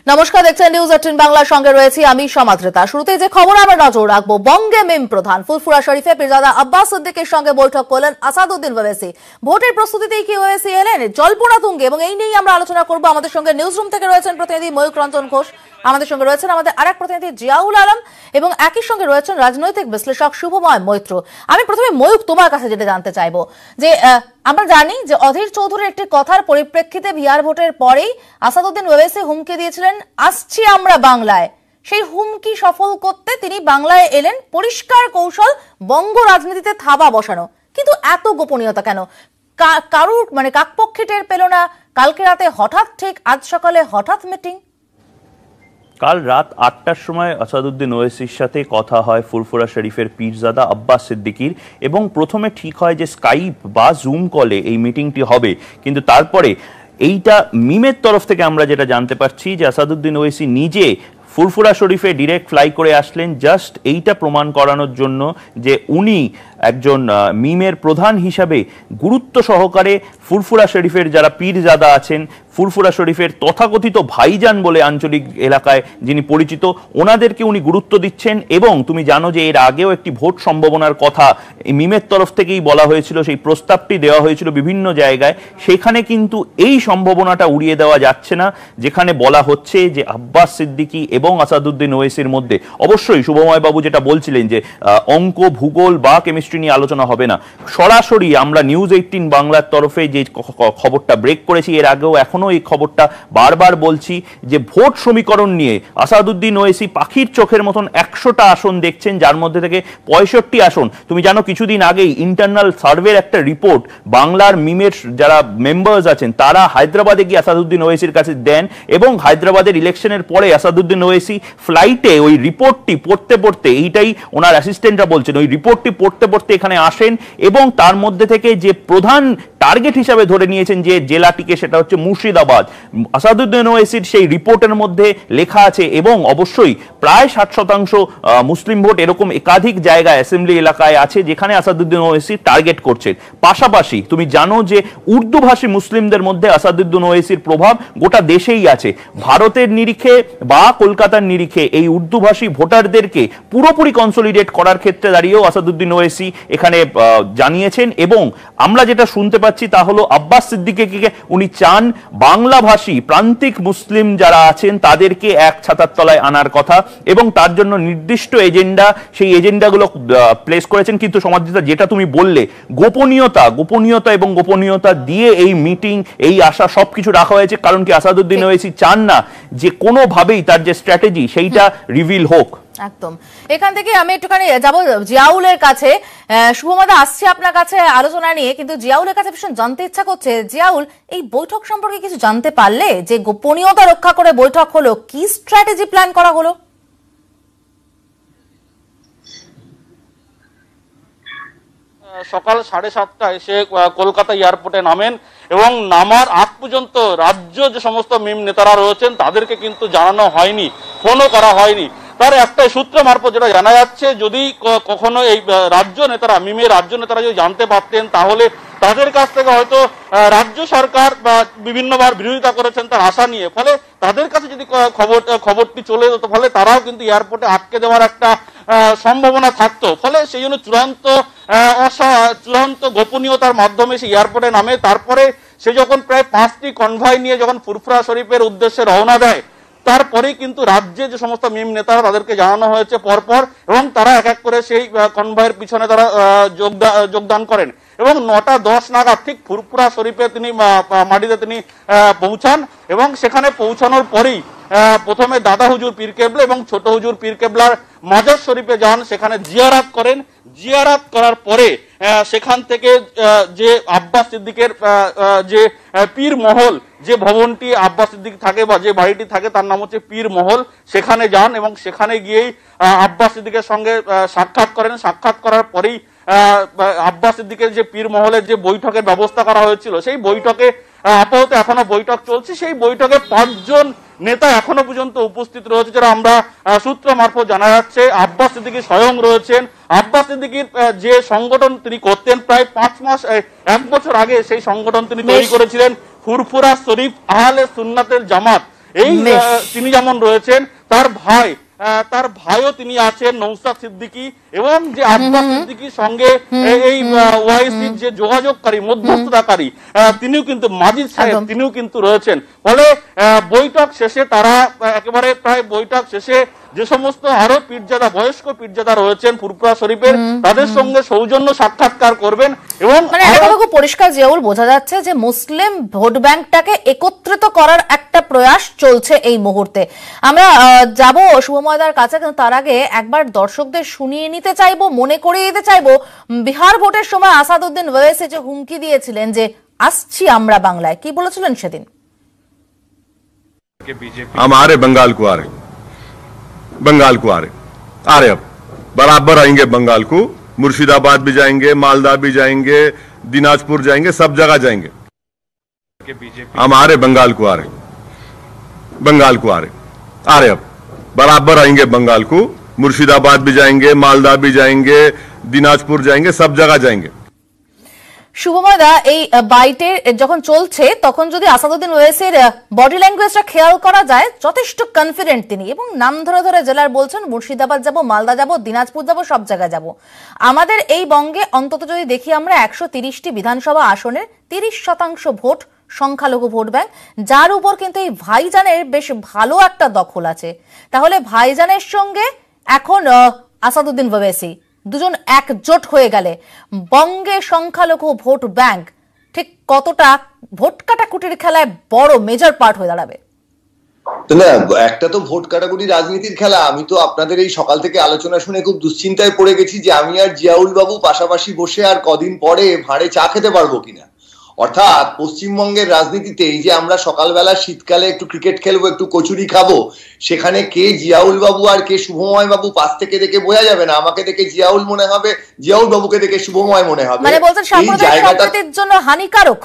নমস্কার, দেখছেন নিউজ 18 বাংলার সঙ্গে রয়েছি আমি সমাদ্রিতা। শুরুতেই যে খবর আমরা নজর রাখবো, বঙ্গে মিম প্রধান ফুরফুরা শরীফে পীরজাদা আব্বাস সিদ্দিকের সঙ্গে বৈঠক করলেন আসাদুদ্দিন ওয়েসি। ভোটের প্রস্তুতিতেই কি ওয়েসি এলেন জল্পনা তুঙ্গে, এবং এই নিয়েই আমরা আলোচনা করবো। আমাদের সঙ্গে নিউজ রুম থেকে রয়েছেন প্রতিনিধি ময়ূক রঞ্জন ঘোষ, আমাদের সঙ্গে রয়েছেন আমাদের আরেক প্রতিনিধি জিয়াউল আলম, এবং একই সঙ্গে রয়েছেন রাজনৈতিক বিশ্লেষক শুভময় মৈত্র। আমি প্রথমে ময়ূক তোমার কাছে যেটা জানতে চাইবো, যে আমরা জানি যে অধীর চৌধুরীর একটি কথার পরিপ্রেক্ষিতে বিহার ভোটের পরেই আসাদুদ্দিন ওয়েসি হুমকি দিয়েছিলেন আসছি আমরা বাংলায়। সেই হুমকি সফল করতে তিনি বাংলায় এলেন, পরিষ্কার কৌশল বঙ্গ রাজনীতিতে থাবা বসানো। কিন্তু এত গোপনীয়তা কেন? কারুর কাকপক্ষী টের পেল না? কালকে রাতে হঠাৎ, ঠিক আজ সকালে হঠাৎ মিটিং। কাল রাত ৮টার সময় আসাদুদ্দিন ওয়েসির সাথে কথা হয় ফুরফুরা শরীফের পীরজাদা আব্বাস সিদ্দিকীর, এবং প্রথমে ঠিক হয় যে স্কাইপ বা জুম কলে এই মিটিংটি হবে। কিন্তু তারপরে এইটা মিমের তরফ থেকে আমরা যেটা জানতে পারছি যে আসাদুদ্দিন ওয়েসি নিজে ফুরফুরা শরীফে ডিরেক্ট ফ্লাই করে আসলেন, জাস্ট এইটা প্রমাণ করানোর জন্য যে উনি একজন মিমের প্রধান হিসাবে গুরুত্ব সহকারে ফুরফুরা শরীফের যারা পীরজাদা আছেন, ফুরফুরা শরীফের তথাকথিত ভাইজান বলে আঞ্চলিক এলাকায় যিনি পরিচিত, ওনাদেরকে উনি গুরুত্ব দিচ্ছেন। এবং তুমি জানো যে এর আগেও একটি ভোট সম্ভাবনার কথা মিমের তরফ থেকেই বলা হয়েছিল, সেই প্রস্তাবটি দেওয়া হয়েছিল বিভিন্ন জায়গায়। সেখানে কিন্তু এই সম্ভাবনাটা উড়িয়ে দেওয়া যাচ্ছে না, যেখানে বলা হচ্ছে যে আব্বাস সিদ্দিকী এবং আসাদুদ্দিন ওয়েসির মধ্যে অবশ্যই শুভময় বাবু যেটা বলছিলেন যে অঙ্ক, ভূগোল বা কেমিস্ট্রি নিয়ে আলোচনা হবে না। সরাসরি আমরা নিউজ 18 বাংলার তরফে যে খবরটা ব্রেক করেছি, এর আগেও এখনো এই খবরটা বারবার বলছি যে ভোট সমীকরণ নিয়ে আসাদুদ্দিন ওয়েসি পাখির চোখের মতন 100টা আসন দেখছেন, যার মধ্যে থেকে 65 আসন। তুমি জানো কিছুদিন আগেই ইন্টারনাল সার্ভের একটা রিপোর্ট বাংলার মিমের যারা মেম্বার্স আছেন তারা হায়দ্রাবাদে গিয়ে আসাদুদ্দিন ওয়েসির কাছে দেন, এবং হায়দ্রাবাদের ইলেকশনের পরে আসাদুদ্দিন ওয়েসি ফ্লাইটে ওই রিপোর্টটি পড়তে পড়তে, এইটাই ওনার অ্যাসিস্ট্যান্টরা বলছেন, ওই রিপোর্টটি পড়তে পড়তে এখানে আসেন, এবং তার মধ্যে থেকে যে প্রধান টার্গেট হিসাবে ধরে নিয়েছেন যে জেলাটিকে, সেটা হচ্ছে মুর্শিদাবাদ। আসাদুদ্দিন ওয়েসির সেই রিপোর্টের মধ্যে লেখা আছে, এবং অবশ্যই প্রায় 60% মুসলিম ভোট এরকম একাধিক জায়গায় অ্যাসেম্বলি এলাকায় আছে যেখানে আসাদুদ্দিন ওয়েসি টার্গেট করছেন। পাশাপাশি তুমি জানো যে উর্দুভাষী মুসলিমদের মধ্যে আসাদুদ্দিন ওয়েসির প্রভাব গোটা দেশেই আছে। ভারতের নিরিখে বা কলকাতার নিরিখে এই উর্দুভাষী ভোটারদেরকে পুরোপুরি কনসলিডেট করার ক্ষেত্রে দাঁড়িয়েও আসাদুদ্দিন ওয়েসি এখানে জানিয়েছেন। এবং আমরা যেটা শুনতে পাচ্ছি তা হলো আব্বাস সিদ্দিকীকে উনি চান বাংলাভাষী প্রান্তিক মুসলিম যারা আছেন তাদেরকে এক ছাতার তলায় আনার কথা, এবং তার জন্য নির্দিষ্ট এজেন্ডা, সেই এজেন্ডাগুলো প্লেস করেছেন। কিন্তু সমাজটা যেটা তুমি বললে, গোপনীয়তা এবং গোপনীয়তা দিয়ে এই মিটিং, এই আশা সবকিছু রাখা হয়েছে। কারণ কি আসাদুদ্দিন ওয়েসি চান না যে কোনোভাবেই তার যে স্ট্র্যাটেজি সেইটা রিভিল হোক। একদম। এখান থেকে আমি একটুখানি যাবো জিয়াউলের কাছে। শুভমদা, আসছে আপনার কাছে আলোচনা নিয়ে, কিন্তু জিয়াউলের কাছে ভীষণ জানতে ইচ্ছা করছে, জিয়াউল এই বৈঠক সম্পর্কে কিছু জানতে পারলে? যে গোপনীয়তা রক্ষা করে বৈঠক হলো, কি স্ট্র্যাটেজি প্ল্যান করা হলো? সকাল 7:30টায় সে কলকাতা এয়ারপোর্টে নামেন, এবং নামার আগ পর্যন্ত রাজ্য যে সমস্ত মিম নেতারা রয়েছেন তাদেরকে কিন্তু জানানো হয়নি, ফোনও করা হয়নি। তার একটা সূত্র মারফত যেটা জানা যাচ্ছে, যদি কখনো এই রাজ্য নেতারা, মিমের রাজ্য নেতারা যদি জানতে পারতেন, তাহলে তাদের কাছ থেকে হয়তো রাজ্য সরকার বা বিভিন্নবার বিরোধিতা করেছেন তার আশা নিয়ে, ফলে তাদের কাছে যদি খবরটি চলে যেত, ফলে তারাও কিন্তু এয়ারপোর্টে আটকে দেওয়ার একটা সম্ভাবনা থাকতো। ফলে সেই জন্য চূড়ান্ত গোপনীয়তার মাধ্যমে সে এয়ারপোর্টে নামে। তারপরে সে যখন প্রায় 5টি কনভয় নিয়ে যখন ফুরফুরা শরীফের উদ্দেশ্যে রওনা দেয়, তারপরেই কিন্তু রাজ্যে যে সমস্ত মিম নেতারা তাদেরকে জানানো হয়েছে পরপর, এবং তারা এক এক করে সেই কনভয়ের পিছনে তারা যোগদান করেন। এবং 9:10 নাগাদ ঠিক ফুরফুরা শরীফে তিনি মাটিতে তিনি পৌঁছান, এবং সেখানে পৌঁছানোর পরেই প্রথমে দাদা হুজুর পীর কেবলা এবং ছোট হুজুর পীর কেবলার মাজার শরীফে যান, সেখানে জিয়ারাত করেন। জিয়ারাত করার পরে সেখান থেকে যে আব্বাস সিদ্দিকের যে পীর মহল, যে ভবনটি আব্বাস সিদ্দিক থাকে বা যে বাড়িটি থাকে তার নাম হচ্ছে পীর মহল, সেখানে যান, এবং সেখানে গিয়েই আব্বাস সিদ্দিকের সঙ্গে সাক্ষাৎ করেন। সাক্ষাৎ করার পরেই আব্বাস সিদ্দিকের যে পীর মহলের যে বৈঠকের ব্যবস্থা করা হয়েছিল, সেই বৈঠকে আপাতত এখনো বৈঠক চলছে। সেই বৈঠকে 5 জন নেতা এখনো পর্যন্ত উপস্থিত রয়েছে, যারা আমরা সূত্র মারফত জানা যাচ্ছে। আব্বাস সিদ্দিকী স্বয়ং রয়েছেন। আব্বাস সিদ্দিকীর যে সংগঠন তিনি করতেন প্রায় 1 বছর আগে, সেই সংগঠন তিনি তৈরি করেছিলেন ফুরফুরা শরীফ আহলে সুন্নাতের জামাত। এই তিনি যেমন রয়েছেন, তার ভাইও তিনি আছেন নওশাদ সিদ্দিকী, এবং যে আব্বাস সিদ্দিকীর সঙ্গে এই ওয়াইসির যে যোগাযোগকারী মধ্যস্থতাকারী তিনিও কিন্তু মাজিদ সাহেব তিনিও কিন্তু রয়েছেন। ফলে বৈঠক শেষে তারা একেবারে প্রায় বৈঠক শেষে যে সমস্ত আরো পীরজাদা বয়স্ক পীরজাদা রয়েছেন ফুরফুরা শরীফের তাদের সঙ্গে সৌজন্য সাক্ষাৎকার করবেন। এবং খুব পরিষ্কার জিয়াউল বোঝা যাচ্ছে যে মুসলিম ভোট ব্যাংকটাকে একত্রিত করার একটা প্রয়াস চলছে এই মুহূর্তে। আমরা যাব শুভময়দার কাছে, কিন্তু তার আগে একবার দর্শকদের শুনিয়ে নিতে চাইবো, মনে করিয়ে দিতে চাইবো বিহার ভোটের সময় আসাদুদ্দিন ওয়াইসি যে হুমকি দিয়েছিলেন যে আসছি আমরা বাংলায়, কি বলেছিলেন সেদিন? हमारे बंगाल को आ रहे अब बराबर आएंगे बंगाल को, मुर्शिदाबाद भी जाएंगे, मालदा भी जाएंगे, दिनाजपुर जाएंगे, सब जगह जाएंगे। हमारे बंगाल को आ रहे अब बराबर आएंगे बंगाल को, मुर्शिदाबाद भी जाएंगे, मालदा भी जाएंगे, दिनाजपुर जाएंगे, सब जगह जाएंगे। শুভময়দা, এই বাইটে যখন চলছে তখন যদি আসাদুদ্দিন ওয়াইসির বডি ল্যাঙ্গুয়েজটা খেয়াল করা যায়, যথেষ্ট কনফিডেন্ট তিনি, এবং নাম ধরে ধরে জেলার বলছেন মুর্শিদাবাদ যাব, মালদা যাব, দিনাজপুর যাব, সব জায়গায় যাব। আমাদের এই বঙ্গে অন্তত যদি দেখি আমরা 130টি বিধানসভা আসনের 30% ভোট সংখ্যালঘু ভোট ব্যাংক, যার উপর কিন্তু এই ভাইজানের বেশ ভালো একটা দখল আছে। তাহলে ভাইজানের সঙ্গে এখন আসাদুদ্দিন ওয়াইসি দুজন একজোট হয়ে গেলে বঙ্গে সংখ্যালঘু ভোট ব্যাংক ঠিক কতটা ভোট কাটাকুটির খেলায় বড় মেজর পার্ট হয়ে দাঁড়াবে? না, একটা তো ভোট কাটাকুটি রাজনীতির খেলা। আমি তো আপনাদের এই সকাল থেকে আলোচনা শুনে খুব দুশ্চিন্তায় পড়ে গেছি যে আমি আর জিয়াউল বাবু পাশাপাশি বসে আর কদিন পরে ভাঁড়ে চা খেতে পারবো কিনা। অর্থাৎ পশ্চিমবঙ্গের রাজনীতিতে এই যে আমরা সকালবেলা শীতকালে একটু ক্রিকেট খেলবো, একটু কচুরি খাবো, সেখানে কে জিয়াউল বাবু আর কে শুভময় বাবু পাশ থেকে দেখে বোঝা যাবে না। আমাকে দেখে জিয়াউল মনে হবে, জিয়াউল বাবুকে দেখে শুভময় মনে হবে। মানে বলছেন সাম্প্রদায়িক সম্প্রীতির জন্য হানিকারক।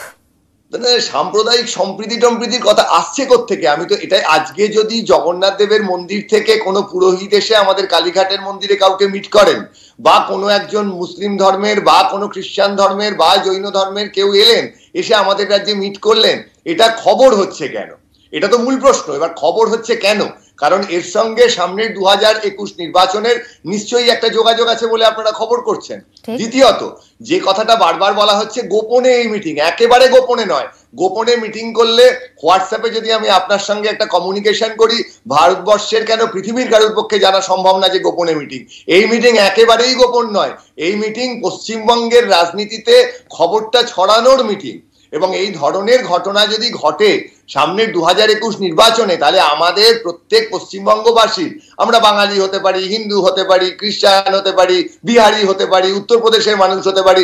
সাম্প্রদায়িক সম্প্রীতির কথা আসছে কোত্থেকে? আমি তো এটাই, আজকে যদি জগন্নাথ দেবের মন্দির থেকে কোনো পুরোহিত এসে আমাদের কালীঘাটের মন্দিরে কাউকে মিট করেন, বা কোনো একজন মুসলিম ধর্মের বা কোনো খ্রিস্টান ধর্মের বা জৈন ধর্মের কেউ এলেন এসে আমাদের রাজ্যে মিট করলেন, এটা খবর হচ্ছে কেন? এটা তো মূল প্রশ্ন। এবার খবর হচ্ছে কেন? কারণ এর সঙ্গে সামনের 2021 নির্বাচনের নিশ্চয়ই একটা যোগাযোগ আছে বলে আপনারা খবর করছেন। দ্বিতীয়ত, যে কথাটা বারবার বলা হচ্ছে গোপনে এই মিটিং, একেবারে গোপনে নয়। গোপনে মিটিং করলে হোয়াটসঅ্যাপে যদি আমি আপনার সঙ্গে একটা কমিউনিকেশন করি, ভারতবর্ষের কেন পৃথিবীর কারোর পক্ষে জানা সম্ভব না যে গোপনে মিটিং। এই মিটিং একেবারেই গোপন নয়। এই মিটিং পশ্চিমবঙ্গের রাজনীতিতে খবরটা ছড়ানোর মিটিং। এবং এই ধরনের ঘটনা যদি ঘটে সামনের 2021 নির্বাচনে, তাহলে আমাদের প্রত্যেক পশ্চিমবঙ্গবাসীর, আমরা বাঙালি হতে পারি, হিন্দু হতে পারি, খ্রিস্টান হতে পারি, বিহারি হতে পারি, উত্তরপ্রদেশের মানুষ হতে পারি,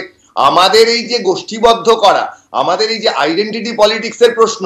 আমাদের এই যে গোষ্ঠীবদ্ধ করা, আমাদের এই যে আইডেন্টিটি পলিটিক্সের প্রশ্ন,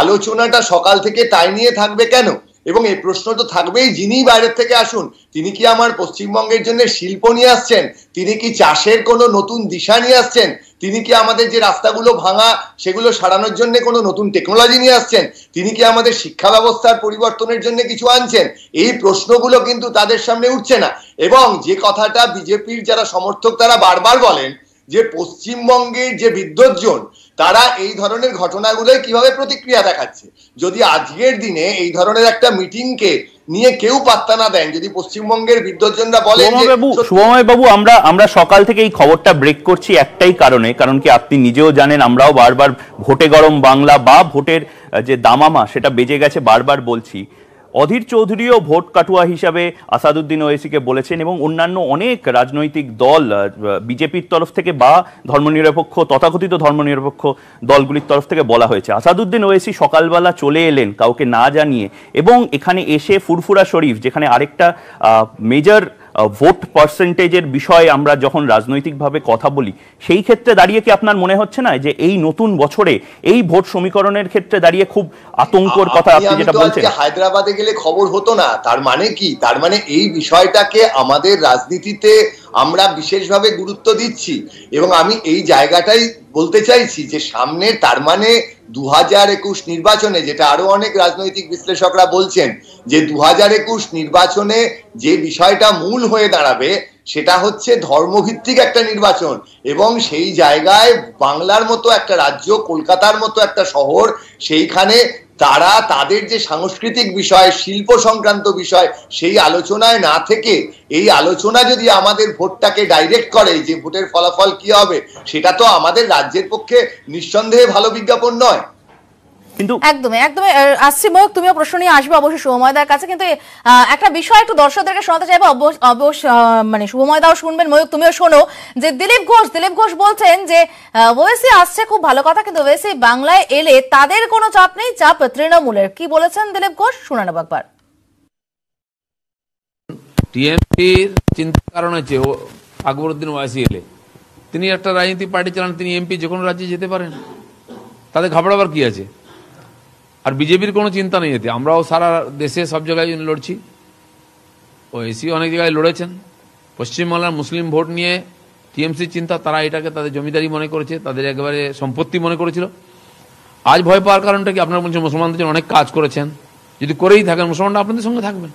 আলোচনাটা সকাল থেকে তাই নিয়ে থাকবে কেন? এবং এই প্রশ্ন তো থাকবেই, যিনি বাইরের থেকে আসুন, তিনি কি আমার পশ্চিমবঙ্গের জন্য শিল্প নিয়ে আসছেন? তিনি কি চাষের কোনো নতুন দিশা নিয়ে আসছেন? তিনি কি আমাদের যে রাস্তাগুলো ভাঙা সেগুলো সারানোর জন্য কোনো নতুন টেকনোলজি নিয়ে আসছেন? তিনি কি আমাদের শিক্ষা ব্যবস্থার পরিবর্তনের জন্য কিছু আনছেন? এই প্রশ্নগুলো কিন্তু তাদের সামনে উঠছে না। এবং যে কথাটা বিজেপির যারা সমর্থক তারা বারবার বলেন যে পশ্চিমবঙ্গের যে বিদ্বজ্জন তারা এই ধরনের ঘটনাগুলোয় কিভাবে প্রতিক্রিয়া দেখাচ্ছে। যদি আজকের দিনে এই ধরনের একটা মিটিংকে নিয়ে কেউ পাত্তা না দেন, যদি পশ্চিমবঙ্গের বিদ্বজ্জনরা বলেন, শুভময় বাবু, আমরা সকাল থেকে এই খবরটা ব্রেক করছি একটাই কারণে, কারণ কি আপনি নিজেও জানেন, আমরাও বারবার ভোটে গরম বাংলা বা ভোটের যে দামামা সেটা বেজে গেছে বারবার বলছি। অধীর চৌধুরীও ভোট কাটুয়া হিসাবে আসাদুদ্দিন ওয়াইসিকে বলেছেন, এবং অন্যান্য অনেক রাজনৈতিক দল বিজেপির তরফ থেকে বা ধর্মনিরপেক্ষ তথাকথিত ধর্মনিরপেক্ষ দলগুলির তরফ থেকে বলা হয়েছে আসাদুদ্দিন ওয়াইসি সকালবেলা চলে এলেন কাউকে না জানিয়ে, এবং এখানে এসে ফুরফুরা শরীফ, যেখানে আরেকটা মেজর ভোট পার্সেন্টেজের বিষয়ে আমরা যখন রাজনৈতিকভাবে কথা বলি, সেই ক্ষেত্রে দাঁড়িয়ে কি আপনার মনে হচ্ছে না যে এই নতুন বছরে এই ভোট সমীকরণের ক্ষেত্রে দাঁড়িয়ে খুব আতঙ্কর কথা আপনি যেটা বলছেন? হায়দ্রাবাদে গেলে খবর হতো না, তার মানে কি? তার মানে এই বিষয়টাকে আমাদের রাজনীতিতে আমরা বিশেষভাবে গুরুত্ব দিচ্ছি। এবং আমি এই জায়গাটাই বলতে চাইছি যে সামনে, তার মানে 2021 নির্বাচনে, যেটা আরো অনেক রাজনৈতিক বিশ্লেষকরা বলছেন যে 2021 নির্বাচনে যে বিষয়টা মূল হয়ে দাঁড়াবে সেটা হচ্ছে ধর্মভিত্তিক একটা নির্বাচন। এবং সেই জায়গায় বাংলার মতো একটা রাজ্য, কলকাতার মতো একটা শহর, সেইখানে তারা তাদের যে সাংস্কৃতিক বিষয়, শিল্প সংক্রান্ত বিষয়, সেই আলোচনায় না থেকে এই আলোচনা যদি আমাদের ভোটটাকে ডাইরেক্ট করে যে ভোটের ফলাফল কি হবে, সেটা তো আমাদের রাজ্যের পক্ষে নিঃসন্দেহে ভালো বিজ্ঞাপন নয়। কিন্তু একদমই একদমই আসছি ময়ূক, তুমিও প্রশ্ন নিয়ে আসবে অবশ্যই শুভময়দার কাছে, কিন্তু একটা বিষয় একটু দর্শকদেরকে শোনাতে চাইবো, মানে শুভময়দাও শুনবেন, ময়ূক তুমিও শোনো, যে দিলীপ ঘোষ বলছেন যে ওয়েসি আসছে খুব ভালো কথা, কিন্তু ওয়েসি বাংলায় এলে তাদের কোনো চাপ নেই, চাপ তৃণমূলের। কি বলেছেন দিলীপ ঘোষ, শুনে নেব একবার। টিএমসির চিন্তার কারণ হচ্ছে আকবরউদ্দিন ওয়াইসি এলে তিনি একটা রাজনীতি পার্টি চালান, তিনি এমপি যে কোনো রাজ্যে যেতে পারেন, তাদের ঘাবড়াবার কি আছে? আর বিজেপির কোনো চিন্তা নেই এতে। আমরাও সারা দেশে সব জায়গায় লড়ছি, ওএসি অনেক জায়গায় লড়েছেন। পশ্চিমবাংলার মুসলিম ভোট নিয়ে টিএমসির চিন্তা, তারা এটাকে তাদের জমিদারি মনে করেছে, তাদের একেবারে সম্পত্তি মনে করেছিল। আজ ভয় পাওয়ার কারণটা কি? আপনারা বলছেন মুসলমানদের জন্য অনেক কাজ করেছেন, যদি করেই থাকেন মুসলমানরা আপনাদের সঙ্গে থাকবেন।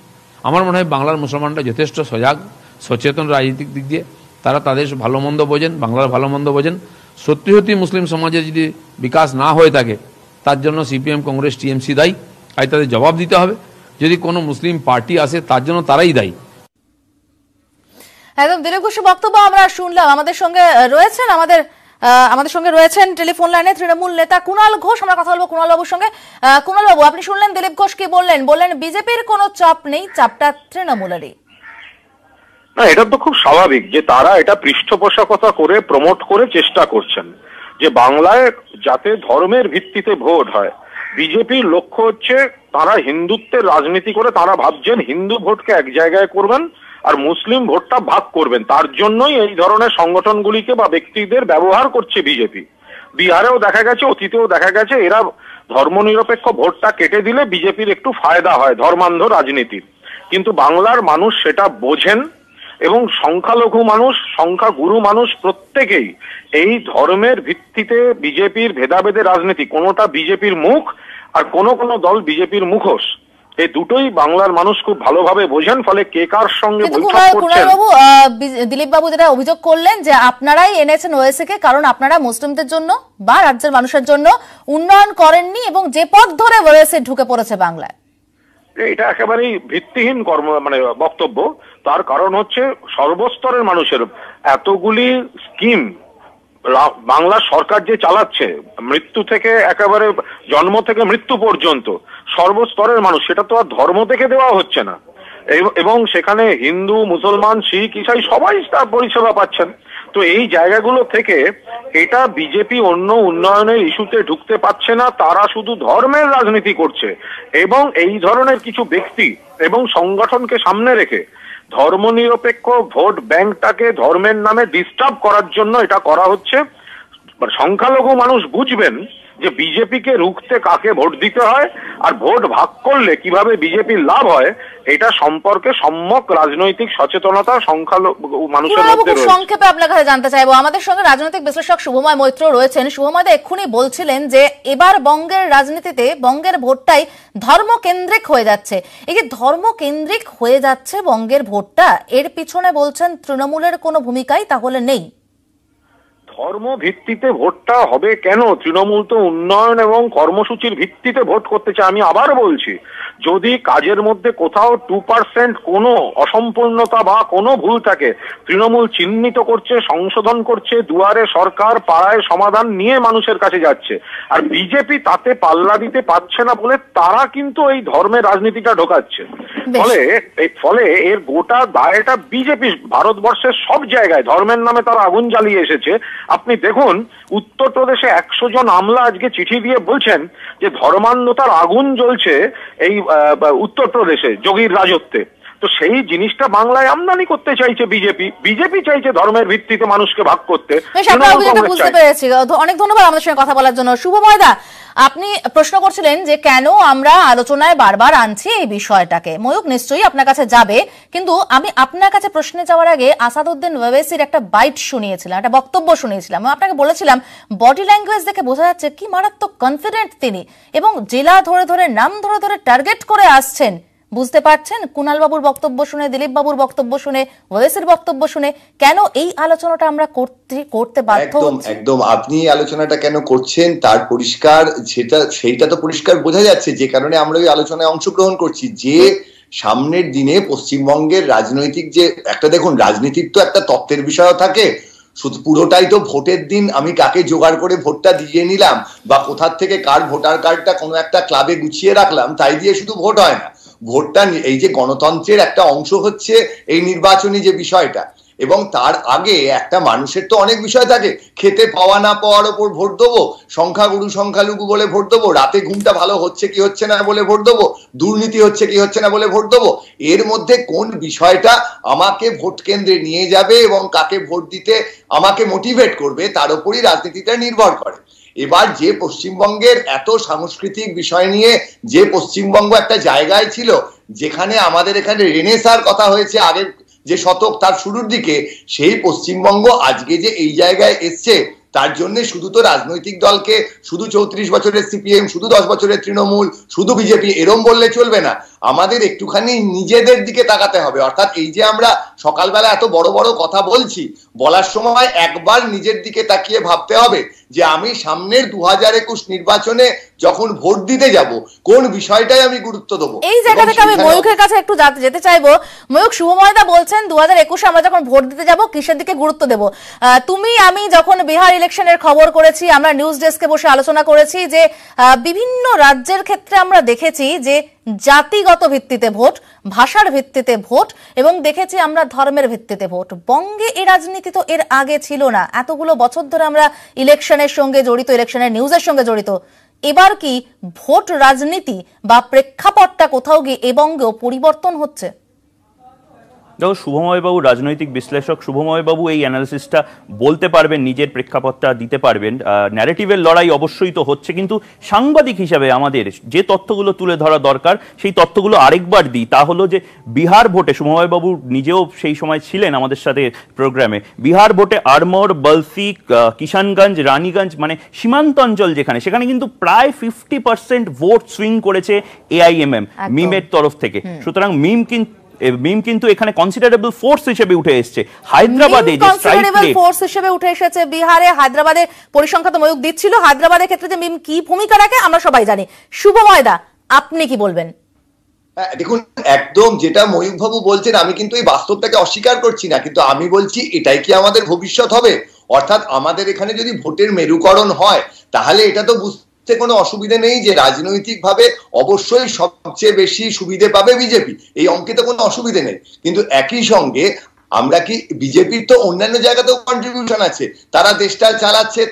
আমার মনে হয় বাংলার মুসলমানরা যথেষ্ট সজাগ, সচেতন রাজনৈতিক দিক দিয়ে, তারা তাদের ভালো মন্দ বোঝেন, বাংলার ভালো মন্দ বোঝেন। সত্যি সত্যি মুসলিম সমাজে যদি বিকাশ না হয়ে থাকে, তার জন্য সিপিএম, কংগ্রেস, টিএমসি দায়ী, আজ তাদের জবাব দিতে হবে। যদি কোনো মুসলিম পার্টি আসে, তার জন্য তারাই দায়ী। একদম দিলীপ ঘোষের বক্তব্য আমরা শুনলাম। আমাদের সঙ্গে রয়েছেন টেলিফোন লাইনে তৃণমূল নেতা কুণাল ঘোষ, আমরা কথা বলবো কুণাল বাবুর সঙ্গে। কুণাল বাবু, আপনি শুনলেন দিলীপ ঘোষ কি বললেন? বললেন বিজেপির কোনো চাপ নেই, চাপটা তৃণমূলেরই। না, এটা তো খুব স্বাভাবিক যে তারা এটা পৃষ্ঠপোষকতা করে প্রমোট করে চেষ্টা করছেন যে বাংলায় যাতে ধর্মের ভিত্তিতে ভোট হয়। বিজেপির লক্ষ্য হচ্ছে তারা হিন্দুত্বের রাজনীতি করে তারা ভাবছেন হিন্দু ভোটকে এক জায়গায় করবেন আর মুসলিম ভোটটা ভাগ করবেন। তার জন্যই এই ধরনের সংগঠনগুলিকে বা ব্যক্তিদের ব্যবহার করছে বিজেপি। বিহারেও দেখা গেছে, অতীতেও দেখা গেছে, এরা ধর্মনিরপেক্ষ ভোটটা কেটে দিলে বিজেপির একটু ফায়দা হয় ধর্মান্ধ রাজনীতির। কিন্তু বাংলার মানুষ সেটা বোঝেন এবং সংখ্যালঘু মানুষ, সংখ্যাগুরু মানুষ প্রত্যেকেই এই ধর্মের ভিত্তিতে বিজেপির ভেদাভেদের রাজনীতি, কোনোটা বিজেপির মুখ আর কোনো কোনো দল বিজেপির মুখোশ, এই দুটোই বাংলার মানুষ খুব ভালোভাবে বোঝেন। ফলে কে কার সঙ্গে বৈঠক করছেন। দিলীপ বাবু যেটা অভিযোগ করলেন যে আপনারাই এনেছেন ওএসিকে, কারণ আপনারা মুসলিমদের জন্য বা রাজ্যের মানুষের জন্য উন্নয়ন করেননি এবং যে পথ ধরে ওএসি ঢুকে পড়েছে বাংলায়, এটা একেবারেই ভিত্তিহীন বক্তব্য। তার কারণ হচ্ছে সর্বস্তরের মানুষের এতগুলি স্কিম বাংলা সরকার যে চালাচ্ছে, মৃত্যু থেকে একেবারে জন্ম থেকে মৃত্যু পর্যন্ত সর্বস্তরের মানুষ, সেটা তো আর ধর্ম থেকে দেওয়া হচ্ছে না। এবং সেখানে হিন্দু, মুসলমান, শিখ, ইসাই সবাই তার পরিষেবা পাচ্ছেন। তো এই জায়গাগুলো থেকে এটা বিজেপি অন্য উন্নয়নের ইস্যুতে ঢুকতে পারছে না, তারা শুধু ধর্মের রাজনীতি করছে। এবং এই ধরনের কিছু ব্যক্তি এবং সংগঠনকে সামনে রেখে ধর্মনিরপেক্ষ ভোট ব্যাংকটাকে ধর্মের নামে ডিস্টার্ব করার জন্য এটা করা হচ্ছে। সংখ্যালঘু মানুষ বুঝবেন যে বিজেপিকে রুখতে কাকে ভোট দিতে হয় আর ভোট ভাগ করলে কিভাবে বিজেপির লাভ হয়, এটা সম্পর্কে সম্যক রাজনৈতিক সচেতনতা সংখ্যালঘু মানুষের মধ্যে রয়েছে। সংক্ষেপে আপনার কাছে জানতে চাইবো, আমাদের সঙ্গে রাজনৈতিক বিশ্লেষক শুভময় মৈত্র রয়েছেন। শুভময় এক্ষুনি বলছিলেন যে এবার বঙ্গের রাজনীতিতে বঙ্গের ভোটটাই ধর্মকেন্দ্রিক হয়ে যাচ্ছে। এই যে ধর্মকেন্দ্রিক হয়ে যাচ্ছে বঙ্গের ভোটটা, এর পিছনে বলছেন তৃণমূলের কোনো ভূমিকাই তাহলে নেই। ধর্ম ভিত্তিতে ভোটটা হবে কেন? তৃণমূল তো উন্নয়ন এবং কর্মসূচির ভিত্তিতে ভোট করতে চায়। আমি আবার বলছি, যদি কাজের মধ্যে কোথাও 2% কোনো অসম্পূর্ণতা বা কোনো ভুল থাকে, তৃণমূল চিহ্নিত করছে, সংশোধন করছে, দুয়ারে সরকার, পাড়ায় সমাধান নিয়ে মানুষের কাছে যাচ্ছে। আর বিজেপি তাতে পাল্লা দিতে পারছে না বলে তারা কিন্তু এই ধর্মের রাজনীতিটা ঢোকাচ্ছে। ফলে এর গোটা দায়টা বিজেপি ভারতবর্ষের সব জায়গায় ধর্মের নামে তারা আগুন জ্বালিয়ে এসেছে। আপনি দেখুন, উত্তরপ্রদেশে 100 জন আমলা আজকে চিঠি দিয়ে বলছেন যে ধর্মান্ধতার আগুন জ্বলছে এই উত্তরপ্রদেশে যোগীর রাজত্বে। তো সেই জিনিসটা বাংলায় আমদানি করতে চাইছে বিজেপি চাইছে ধর্মের ভিত্তিতে মানুষকে ভাগ করতে। বুঝতে পেরেছি, অনেক ধন্যবাদ আমাদের সঙ্গে কথা বলার জন্য। শুভময়দা, আপনি প্রশ্ন করছিলেন যে কেন আমরা আলোচনায় বারবার আনছি এই বিষয়টাকে। ময়ূক নিশ্চয়ই আপনার কাছে যাবে, কিন্তু আমি আপনার কাছে প্রশ্নে যাওয়ার আগে আসাদউদ্দিন ওয়েসির একটা বাইট শুনিয়েছিলাম, একটা বক্তব্য শুনিয়েছিলাম। আপনাকে বলেছিলাম বডি ল্যাঙ্গুয়েজ দেখে বোঝা যাচ্ছে কি মারাত্মক কনফিডেন্ট তিনি, এবং জেলা ধরে ধরে, নাম ধরে ধরে টার্গেট করে আসছেন বুঝতে পারছেন কুণাল বাবুর বক্তব্য শুনে, দিলীপ বাবুর বক্তব্য শুনে, ওয়েসির বক্তব্য শুনে কেন এই আলোচনাটা আমরা করতে বাধ্য হচ্ছি? একদম আপনি আলোচনাটা কেন করছেন তার পরিষ্কার সেইটা তো পরিষ্কার বোঝা যাচ্ছে, যে কারণে আমরা ওই আলোচনায় অংশগ্রহণ করছি। যে সামনের দিনে পশ্চিমবঙ্গের রাজনৈতিক যে একটা, দেখুন রাজনীতির তো একটা তত্ত্বের বিষয় থাকে, শুধু পুরোটাই তো ভোটের দিন আমি কাকে জোগাড় করে ভোটটা দিয়ে নিলাম বা কোথার থেকে কার ভোটার কার্ডটা কোনো একটা ক্লাবে গুছিয়ে রাখলাম তাই দিয়ে শুধু ভোট হয় না। ভোটটা এই যে গণতন্ত্রের একটা অংশ হচ্ছে এই নির্বাচনী যে বিষয়টা, এবং তার আগে একটা মানুষের তো অনেক বিষয় থাকে, খেতে পাওয়া না পাওয়ার ওপর ভোট দেবো, সংখ্যাগুরু সংখ্যালঘু বলে ভোট দেবো, রাতে ঘুমটা ভালো হচ্ছে কি হচ্ছে না বলে ভোট দেবো, দুর্নীতি হচ্ছে কি হচ্ছে না বলে ভোট দেবো। এর মধ্যে কোন বিষয়টা আমাকে ভোট কেন্দ্রে নিয়ে যাবে এবং কাকে ভোট দিতে আমাকে মোটিভেট করবে তার উপরই রাজনীতিটা নির্ভর করে। এবার যে পশ্চিমবঙ্গের এত সাংস্কৃতিক বিষয় নিয়ে যে পশ্চিমবঙ্গ একটা জায়গায় ছিল, যেখানে আমাদের এখানে রেনেসার কথা হয়েছে আগের যে শতক তার শুরুর দিকে, সেই পশ্চিমবঙ্গ আজকে যে এই জায়গায় এসছে তার জন্য শুধু তো রাজনৈতিক দলকে, শুধু 34 বছরের সিপিএম, শুধু 10 বছরের তৃণমূল, শুধু বিজেপি এরম বললে চলবে না, আমাদের একটুখানি নিজেদের দিকে তাকাতে হবে। অর্থাৎ এই যে আমরা সকালবেলা এত বড় বড় কথা বলছি, বলার সময় একবার নিজের দিকে তাকিয়ে ভাবতে হবে যে আমি সামনের 2021 নির্বাচনে যখন ভোট দিতে যাব কোন বিষয়টাই আমি গুরুত্ব দেবো। এই জায়গা থেকে আমি ময়ূখের কাছে একটু যেতে চাইবো। ময়ূখ, শুভময়দা বলছেন 2021 আমরা যখন ভোট দিতে যাব কিসের দিকে গুরুত্ব দেব। তুমি আমি যখন বিহার ইলেকশনের খবর করেছি, আমরা নিউজ ডেস্কে বসে আলোচনা করেছি যে বিভিন্ন রাজ্যের ক্ষেত্রে আমরা দেখেছি যে জাতিগত ভিত্তিতে ভোট, ভাষার ভিত্তিতে ভোট, এবং দেখেছি আমরা ধর্মের ভিত্তিতে ভোট। বঙ্গে এই রাজনীতি তো এর আগে ছিল না, এতগুলো বছর ধরে আমরা ইলেকশনের সঙ্গে জড়িত, ইলেকশনের নিউজের সঙ্গে জড়িত। এবার কি ভোট রাজনীতি বা প্রেক্ষাপটটা কোথাও গিয়ে এ বঙ্গেও পরিবর্তন হচ্ছে? দেখো, শুভময় বাবু রাজনৈতিক বিশ্লেষক, শুভময় বাবু এই অ্যানালিসিসটা বলতে পারবেন, নিজের প্রেক্ষাপটটা দিতে পারবেন। ন্যারেটিভের লড়াই অবশ্যই তো হচ্ছে, কিন্তু সাংবাদিক হিসাবে আমাদের যে তথ্যগুলো তুলে ধরা দরকার সেই তথ্যগুলো আরেকবার দিই। তা হলো যে বিহার ভোটে, শুভময় বাবু নিজেও সেই সময় ছিলেন আমাদের সাথে প্রোগ্রামে, বিহার ভোটে আরমোর, বলসি, কিষানগঞ্জ, রানীগঞ্জ মানে সীমান্ত অঞ্চল যেখানে, সেখানে কিন্তু প্রায় 50% ভোট সুইং করেছে এআইএমএম মিমের তরফ থেকে। সুতরাং মিম কিন্তু এখানে কনসিডারেবল ফোর্স হিসেবে উঠে এসেছে। হায়দ্রাবাদে যে স্ট্রাইক রেট ফোর্স হিসেবে উঠে এসেছে বিহারে, হায়দ্রাবাদে পরিসংখ্যাত ময়ূখ দিচ্ছিল, হায়দ্রাবাদের ক্ষেত্রে যে মিম কি ভূমিকা রাখে আমরা সবাই জানি। শুভময়দা, আপনি কি বলবেন? দেখুন, একদম যেটা ময়ূখ বাবু বলছেন আমি কিন্তু এই বাস্তবটাকে অস্বীকার করছি না, কিন্তু আমি বলছি এটাই কি আমাদের ভবিষ্যৎ হবে? অর্থাৎ আমাদের এখানে যদি ভোটের মেরুকরণ হয় তাহলে এটা তো কোনো অসুবিধা নেই যে রাজনৈতিক ভাবে অবশ্যই সবচেয়ে বেশি সুবিধে পাবে বিজেপি, এই অঙ্কে তো কোনো অসুবিধা নেই। কিন্তু একই সঙ্গে আমরা কি, বিজেপির তো অন্যান্য জায়গাতেও কন্ট্রিবিউশন আছে, তারা দেশটা চালাচ্ছে।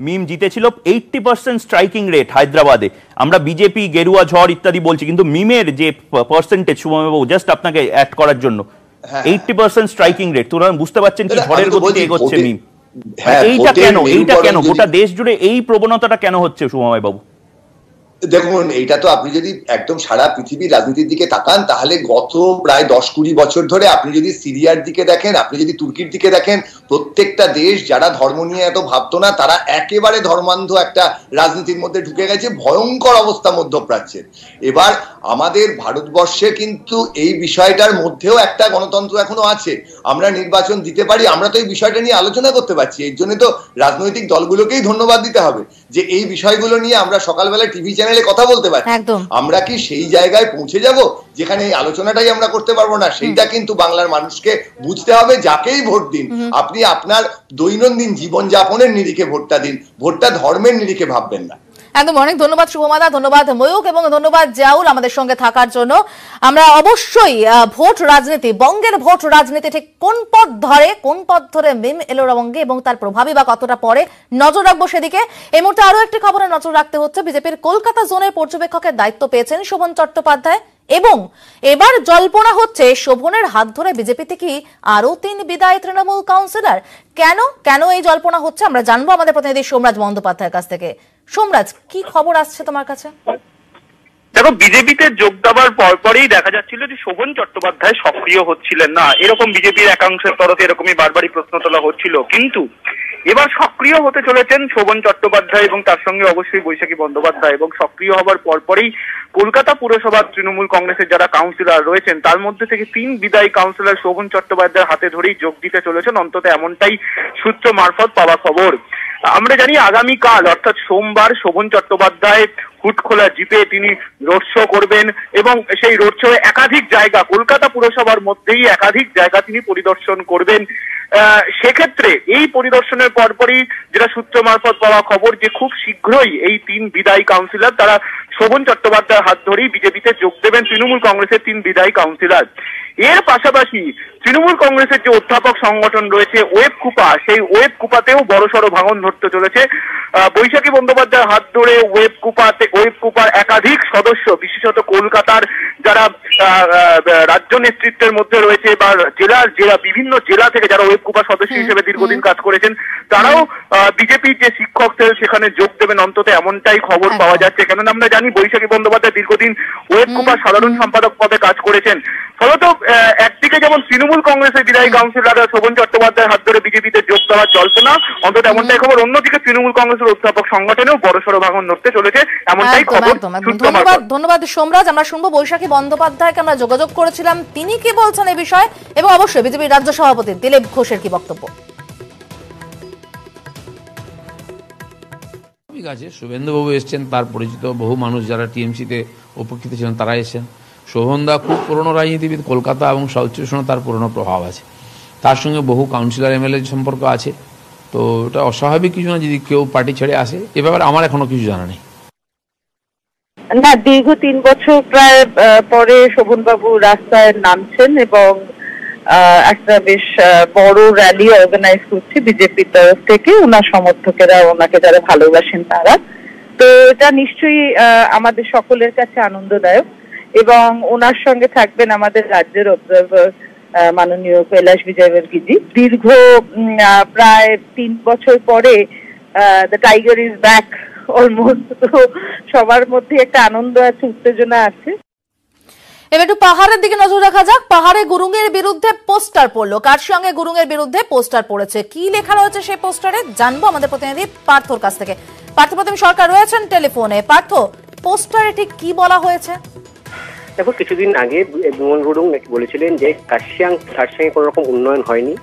মিম জিতেছিল 80% স্ট্রাইকিং রেট হায়দ্রাবাদে। আমরা বিজেপি, গেরুয়া ঝড় ইত্যাদি বলছি, কিন্তু মিমের যে পার্সেন্টেজ, শুভমবাবু জাস্ট আপনাকে অ্যাড করার জন্য, 80% স্ট্রাইকিং রেট। তোমরা বুঝতে পারছেন কি ঝড়ের গতিতে এগোচ্ছে মিম। এইটা কেন গোটা দেশ জুড়ে এই প্রবণতাটা কেন হচ্ছে শুভময় বাবু? দেখুন, এইটা তো আপনি যদি একদম সারা পৃথিবীর রাজনীতির দিকে তাকান তাহলে গত প্রায় 10-20 বছর ধরে, আপনি যদি সিরিয়ার দিকে দেখেন, আপনি যদি তুর্কির দিকে দেখেন, প্রত্যেকটা দেশ যারা ধর্ম নিয়ে এত ভাবতো না তারা একেবারে ধর্মান্ধ একটা রাজনীতির মধ্যে ঢুকে গেছে, ভয়ঙ্কর অবস্থা মধ্যপ্রাচ্যের। এবার আমাদের ভারতবর্ষে কিন্তু এই বিষয়টার মধ্যেও একটা গণতন্ত্র এখনো আছে, আমরা নির্বাচন দিতে পারি, আমরা তো এই বিষয়টা নিয়ে আলোচনা করতে পারছি। এর জন্য তো রাজনৈতিক দলগুলোকেই ধন্যবাদ দিতে হবে যে এই বিষয়গুলো নিয়ে আমরা সকালবেলা টিভি চ্যানেলে কথা বলতে পারছি। আমরা কি সেই জায়গায় পৌঁছে যাব যেখানে এই আলোচনাটাই আমরা করতে পারবো না? সেইটা কিন্তু বাংলার মানুষকে বুঝতে হবে। যাকেই ভোট দিন, আপনি আপনার দৈনন্দিন জীবনযাপনের নিরিখে ভোটটা দিন, ভোটটা ধর্মের নিরিখে ভাববেন না। একদম, অনেক ধন্যবাদ শুভমাদা, ধন্যবাদ ময়ূখ এবং ধন্যবাদ জাউল আমাদের সঙ্গে থাকার জন্য। আমরা অবশ্যই ভোট রাজনীতি, বঙ্গের ভোট রাজনীতি ঠিক কোন পথ ধরে মিম এলো বঙ্গে এবং তার প্রভাবই বা কতটা পড়ে নজর রাখবো সেদিকে। এই মুহূর্তে আরো একটি খবরে নজর রাখতে হচ্ছে। বিজেপির কলকাতা জোনের পর্যবেক্ষকের দায়িত্ব পেয়েছেন শোভন চট্টোপাধ্যায় এবং এবার জল্পনা হচ্ছে শোভনের হাত ধরে বিজেপি থেকে আরো 3 বিদায়ী তৃণমূল কাউন্সিলর। কেন এই জল্পনা হচ্ছে আমরা জানবো আমাদের প্রতিনিধি সোমরাজ বন্দ্যোপাধ্যায়ের কাছ থেকে। সোমরাজ, কি খবর আসছে তোমার কাছে? দেখো, বিজেপিতে যোগ দেওয়ার পরপরই দেখা যাচ্ছিল যে শোভন চট্টোপাধ্যায় সক্রিয় হচ্ছিলেন না, এরকম বিজেপির একাংশের তরফে এরকমই বারবারই প্রশ্ন তোলা হচ্ছিল। কিন্তু এবার সক্রিয় হতে চলেছেন শোভন চট্টোপাধ্যায় এবং তার সঙ্গে অবশ্যই বৈশাখী বন্দ্যোপাধ্যায়, এবং সক্রিয় হবার পরপরই কলকাতা পুরসভার তৃণমূল কংগ্রেসের যারা কাউন্সিলর রয়েছেন তার মধ্যে থেকে 3 বিদায়ী কাউন্সিলর শোভন চট্টোপাধ্যায়ের হাতে ধরেই যোগ দিতে চলেছেন, অন্তত এমনটাই সূত্র মারফত পাওয়া খবর। আমরা জানি আগামীকাল অর্থাৎ সোমবার শোভন চট্টোপাধ্যায় হুটখোলা জিপে তিনি রোড শো করবেন, এবং সেই রোড শো একাধিক জায়গা কলকাতা পুরসভার মধ্যেই একাধিক জায়গা তিনি পরিদর্শন করবেন। সেক্ষেত্রে এই পরিদর্শনের পরপরই যেটা সূত্র মারফত পাওয়া খবর যে খুব শীঘ্রই এই 3 বিদায়ী কাউন্সিলর তারা শোভন চট্টোপাধ্যায়ের হাত ধরেই বিজেপিতে যোগ দেবেন তৃণমূল কংগ্রেসের 3 বিদায়ী কাউন্সিলর। এর পাশাপাশি তৃণমূল কংগ্রেসের যে অধ্যাপক সংগঠন রয়েছে ওয়েব কুপা, সেই ওয়েব কুপাতেও বড়সড় ভাঙন ধরতে চলেছে। বৈশাখী বন্দ্যোপাধ্যায়ের হাত ধরে ওয়েব কুপার একাধিক সদস্য, বিশেষত কলকাতার যারা রাজ্য নেতৃত্বের মধ্যে রয়েছে বা বিভিন্ন জেলা থেকে যারা ওয়েব কুপার সদস্য হিসেবে দীর্ঘদিন কাজ করেছেন, তারাও বিজেপির যে শিক্ষক সেল সেখানে যোগ দেবেন, অন্তত এমনটাই খবর পাওয়া যাচ্ছে। কেননা আমরা জানি বৈশাখী বন্দ্যোপাধ্যায় দীর্ঘদিন ওয়েব কুপার সাধারণ সম্পাদক পদে কাজ করেছেন। ফলত একদিকে যেমন তৃণমূল কংগ্রেসের বিদায়ী কাউন্সিলররা শোভন চট্টোপাধ্যায়ের হাত ধরে বিজেপিতে যোগ দেওয়ার জল্পনা, অন্তত এমনটাই খবর। অন্যদিকে তৃণমূল কংগ্রেসের অধ্যাপক সংগঠনেও বড়সড় ভাঙন ধরতে চলেছে, এমনটাই খবর। ধন্যবাদ সোমরাজ। আমরা শুনবো বৈশাখী বন্দ্যোপাধ্যায়কে আমরা যোগাযোগ করেছিলাম, তিনি কি বলছেন এই বিষয়ে, এবং অবশ্যই বিজেপির রাজ্য সভাপতি দিলীপ ঘোষের কি বক্তব্য। ঠিক আছে, শুভেন্দুবাবু এসছেন, তার পরিচিত বহু মানুষ যারা টিএমসিতে উপকৃত ছিলেন তারা এসেছেন। শোভনদা খুব পুরনো রাজনীতিবিদ, কলকাতা এবং সাউথ স্টেশনে তার পুরনো প্রভাব আছে, তার সঙ্গে বহু কাউন্সিলর এমএলএ সম্পর্ক আছে। তো এটা অস্বাভাবিক কিছু না যদি কেউ পার্টি ছেড়ে আসে, এ ব্যাপারে আমার এখনো কিছু জানা নেই। না, দীর্ঘ 3 বছর প্রায় পরে শোভনবাবু রাস্তায় নামছেন এবং একটা বেশ বড় র্যালি অর্গানাইজ করছে বিজেপির তরফ থেকে, ওনার সমর্থকেরা, ওনাকে যারা ভালোবাসেন তারা। তো এটা নিশ্চয়ই আমাদের সকলের কাছে আনন্দদায়ক, এবং ওনার সঙ্গে থাকবেন আমাদের রাজ্যের অবজারভার মাননীয় কৈলাস বিজয়বর্গীজি। দীর্ঘ প্রায় 3 বছর পরে the tiger is back almost, তো সবার মধ্যে একটা আনন্দ আছে, উত্তেজনা আছে। এবার একটু পাহাড়ের দিকে নজর রাখা যাক। পাহাড়ে গুরুং এর বিরুদ্ধে পোস্টার পড়লো, কার সঙ্গে গুরুং এর বিরুদ্ধে পোস্টার পড়েছে, কি লেখা রয়েছে সেই পোস্টারে জানবো আমাদের প্রতিনিধি পার্থর কাছ থেকে। পার্থপ্রতিম সরকার রয়েছেন টেলিফোনে। পার্থ, পোস্টারে ঠিক কি বলা হয়েছে? দেখো, কিছুদিন আগে বিমল গুরুং বলেছিলেন যে কার্শিয়াং কোনো রকম উন্নয়ন হয়নি,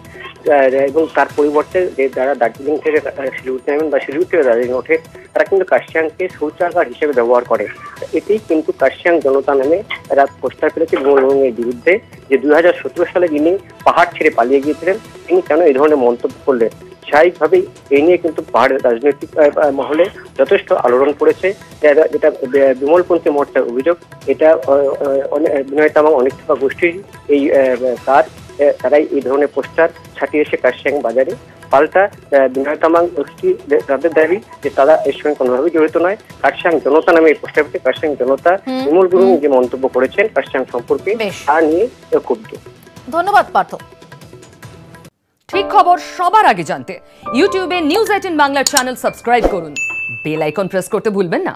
এবং তার পরিবর্তে যে যারা দার্জিলিং থেকে শিলিগুড়িতে নামেন বা শিলিগুড়ি থেকে দার্জিলিং ওঠে তারা কিন্তু কার্শিয়াংকে শৌচাগার হিসেবে ব্যবহার করে। এতেই কিন্তু কার্শিয়াং জনতা নামে এরা পোস্টার ফেলেছে বিমল গুরুংয়ের বিরুদ্ধে, যে 2017 সালে যিনি পাহাড় ছেড়ে পালিয়ে গিয়েছিলেন তিনি কেন এই ধরনের মন্তব্য করলেন। স্বাভাবিকভাবেই এই নিয়ে কিন্তু পাহাড়ের রাজনৈতিক মহলে যথেষ্ট আলোড়ন পড়েছে। যেটা বিমলপন্থী মোর্চার অভিযোগ, এটা বিনয় তামাং অনেক গোষ্ঠীর এই তারাই এই ধরনের পোস্টার ছাটিয়েছে কার্শিয়াং বাজারে। পাল্টা বিনয় তামাং গোষ্ঠী তাদের দাবি যে তারা এর সঙ্গে কোনোভাবেই জড়িত নয়। কার্শিয়াং জনতা নামে এই পোস্টার পেতে কার্শিয়াং জনতা বিমল গুরুং যে মন্তব্য করেছেন কার্শিয়াং সম্পর্কে তা নিয়ে ক্ষুব্ধ। ধন্যবাদ পার্থ। ঠিক খবর সবার আগে জানতে ইউটিউবে নিউজ 18 বাংলা চ্যানেল সাবস্ক্রাইব করুন, বেল আইকন প্রেস করতে ভুলবেন না।